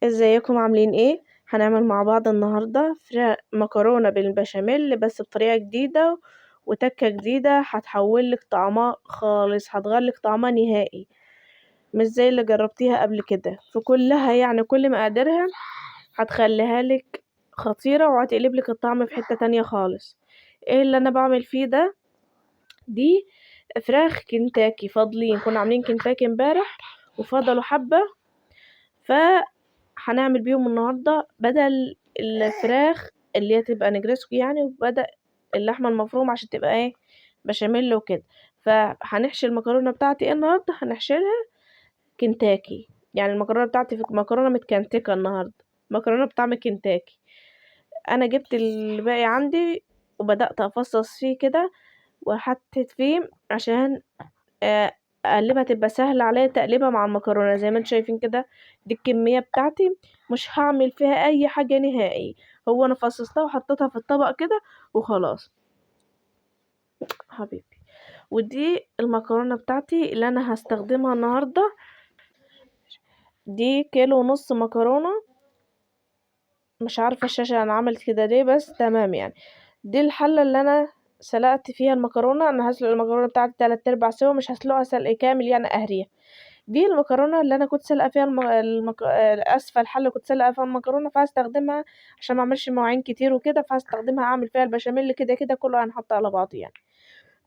ازيكم عاملين ايه؟ هنعمل مع بعض النهارده مكرونه بالبشاميل بس بطريقه جديده وتكه جديده هتحولك طعمها خالص، هتغيرلك طعمها نهائي مش زي اللي جربتيها قبل كده. في كلها يعني كل مقاديرها هتخليها لك خطيره وهتقلبلك الطعم في حته تانية خالص. ايه اللي انا بعمل فيه ده؟ دي فراخ كنتاكي فاضلين، كنا عاملين كنتاكي امبارح وفضلوا حبه، هنعمل بيهم النهاردة بدل الفراخ اللي هي تبقى نجرسكو يعني، وبدل اللحمة المفرومة عشان تبقى ايه بشاميل وكده. فهنحشي المكرونة بتاعتي ايه النهاردة؟ هنحشيلها كنتاكي، يعني المكرونة بتاعتي في مكرونة متكنتكة النهاردة، مكرونة بطعم كنتاكي. انا جبت الباقي عندي وبدأت افصص فيه كده وحطيت فيه عشان اقلبها تبقى سهلة عليا تقليبها مع المكرونة زي ما انتم شايفين كده. دي الكمية بتاعتي، مش هعمل فيها اي حاجة نهائي، هو انا فصصتها وحطيتها في الطبق كده وخلاص حبيبي. ودي المكرونة بتاعتي اللي انا هستخدمها النهاردة، دي كيلو ونص مكرونة. مش عارفة الشاشة انا عملت كده ليه بس تمام يعني. دي الحلة اللي انا سلقت فيها المكرونة، انا هسلق المكرونة بتاعتي 3/4 سوا، مش هسلقها سلق كامل يعني اهريها. دي المكرونه اللي انا كنت سلقه فيها اسفه الحله اللي كنت سلقه فيها المكرونه، فهستخدمها عشان ما اعملش مواعين كتير وكده، فهستخدمها اعمل فيها البشاميل كده كده كله هنحط على بعض يعني.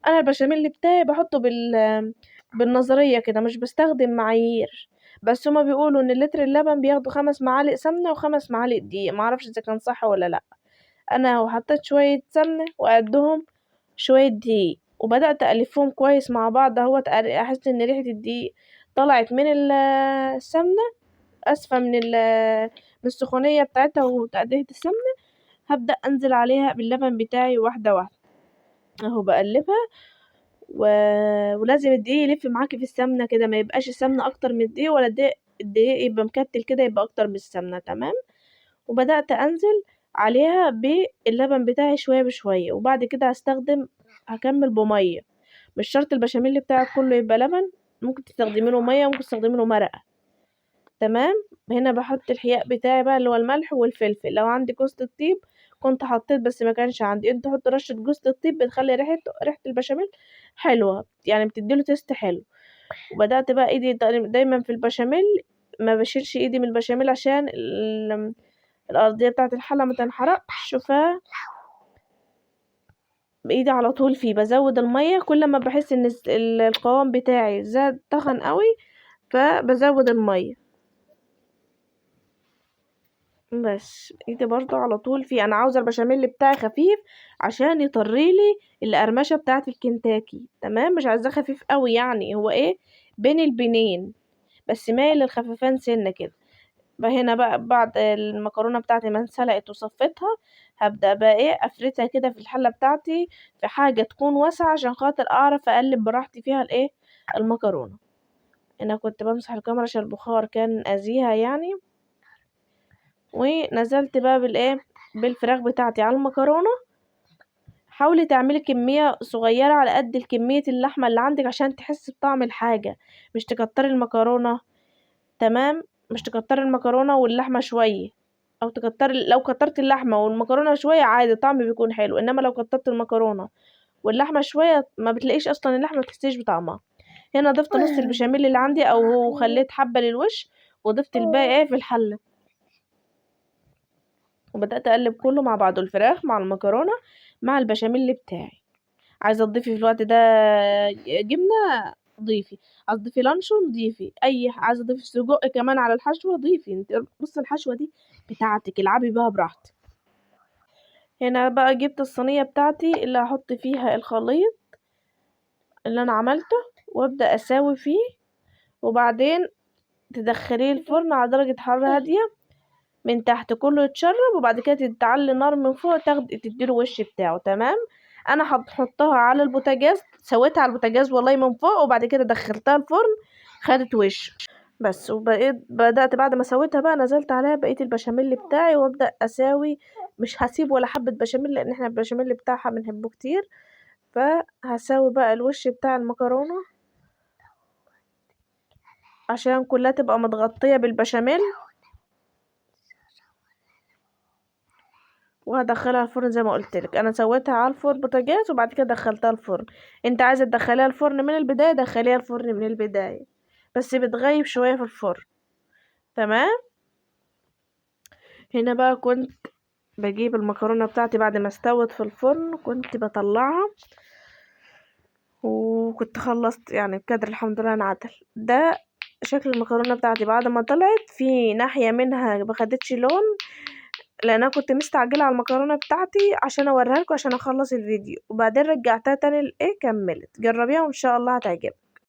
انا البشاميل بتاعي بحطه بالنظريه كده، مش بستخدم معايير. بس هما بيقولوا ان لتر اللبن بياخدوا 5 معالق سمنه و5 معالق دقيق، معرفش اذا كان صح ولا لا. انا وحطيت شويه سمنه وقدهم شويه دقيق وبدات الفهم كويس مع بعض اهوت، احس ان ريحه الدقيق طلعت من السمنه، اسفه من السخونيه بتاعتها وتقدية السمنه. هبدا انزل عليها باللبن بتاعي واحده واحده اهو بقلبها ولازم الدقيق يلف معاكي في السمنه كده، ما يبقاش السمنه اكتر من الدقيق ولا الدقيق يبقى مكتل كده يبقى اكتر من السمنه، تمام. وبدات انزل عليها باللبن بتاعي شويه بشويه، وبعد كده هكمل بميه. مش شرط البشاميل بتاعك كله يبقى لبن، ممكن تستخدمي له ميه، ممكن تستخدمي له مرقه، تمام. هنا بحط الحياء بتاعي بقى اللي هو الملح والفلفل، لو عندي جوز الطيب كنت حطيت بس ما كانش عندي، انت حط رشه جوز الطيب بتخلي ريحه البشاميل حلوه يعني، بتديله تيست حلو. وبدات بقى ايدي دايما في البشاميل، ما بشيلش ايدي من البشاميل عشان الارضيه بتاعه الحله ما تنحرقش، بايدي على طول فيه بزود الميه كل ما بحس ان القوام بتاعي زاد تخن قوي فبزود الميه. بس ايدي برضو على طول فيه، انا عاوزه البشاميل بتاعي خفيف عشان يطريلي القرمشه بتاعه الكنتاكي، تمام. مش عايزاه خفيف قوي يعني، هو ايه بين البنين بس مايل للخففان سنه كده. هنا بقى بعد المكرونه بتاعتي ما انسلقت وصفيتها، هبدا بقى ايه افردها كده في الحله بتاعتي في حاجه تكون واسعه عشان خاطر اعرف اقلب براحتي فيها الايه المكرونه. انا كنت بمسح الكاميرا عشان البخار كان اذيها يعني. ونزلت بقى بالايه بالفراخ بتاعتي على المكرونه. حاولي تعملي كميه صغيره على قد كميه اللحمه اللي عندك عشان تحسي بطعم الحاجه، مش تكتري المكرونه، تمام. مش تكتري المكرونه واللحمه شويه، او لو كترت اللحمه والمكرونه شويه عادي الطعم بيكون حلو، انما لو كترت المكرونه واللحمه شويه ما بتلاقيش اصلا اللحمه، ما بتحسيش بطعمها. هنا ضفت نص البشاميل اللي عندي او خليت حبه للوش، وضفت الباقي ايه في الحله، وبدات اقلب كله مع بعضه، الفراخ مع المكرونه مع البشاميل بتاعي. عايزه تضيفي في الوقت ده جبنه ضيفي، عايزه تضيفي لانشون ضيفي، عايزه تضيفي سجق كمان على الحشوه ضيفي انت. بص الحشوه دي بتاعتك العبي بيها براحتك. هنا بقى جبت الصينيه بتاعتي اللي هحط فيها الخليط اللي انا عملته وابدا اساوي فيه، وبعدين تدخليه الفرن على درجه حراره هاديه من تحت كله يتشرب، وبعد كده تعلي النار من فوق تديله وش بتاعه، تمام. انا هحطها على البوتاجاز، سويتها على البوتاجاز والله من فوق، وبعد كده دخلتها الفرن خدت وش بس. بدأت بعد ما سويتها بقى نزلت عليها بقية البشاميل بتاعي وابدأ اساوي. مش هسيب ولا حبة بشاميل لان احنا البشاميل بتاعها بنحبه كتير، فهساوي بقى الوش بتاع المكرونة عشان كلها تبقى متغطية بالبشاميل. وهدخلها الفرن زي ما قلت لك. انا سويتها على الفرن بوتاجاز وبعد كده دخلتها الفرن. انت عايزه تدخليها الفرن من البدايه دخليها الفرن من البدايه، بس بتغيب شويه في الفرن. تمام. هنا بقى كنت بجيب المكرونه بتاعتي بعد ما استوت في الفرن، كنت بطلعها وكنت خلصت يعني بقدر الحمد لله انعدل. ده شكل المكرونه بتاعتي بعد ما طلعت. في ناحيه منها ما خدتش لون لان انا كنت مستعجله على المكرونه بتاعتي عشان اوريها لكم عشان اخلص الفيديو، وبعدين رجعتها تاني كملت. جربيها وان شاء الله هتعجبك.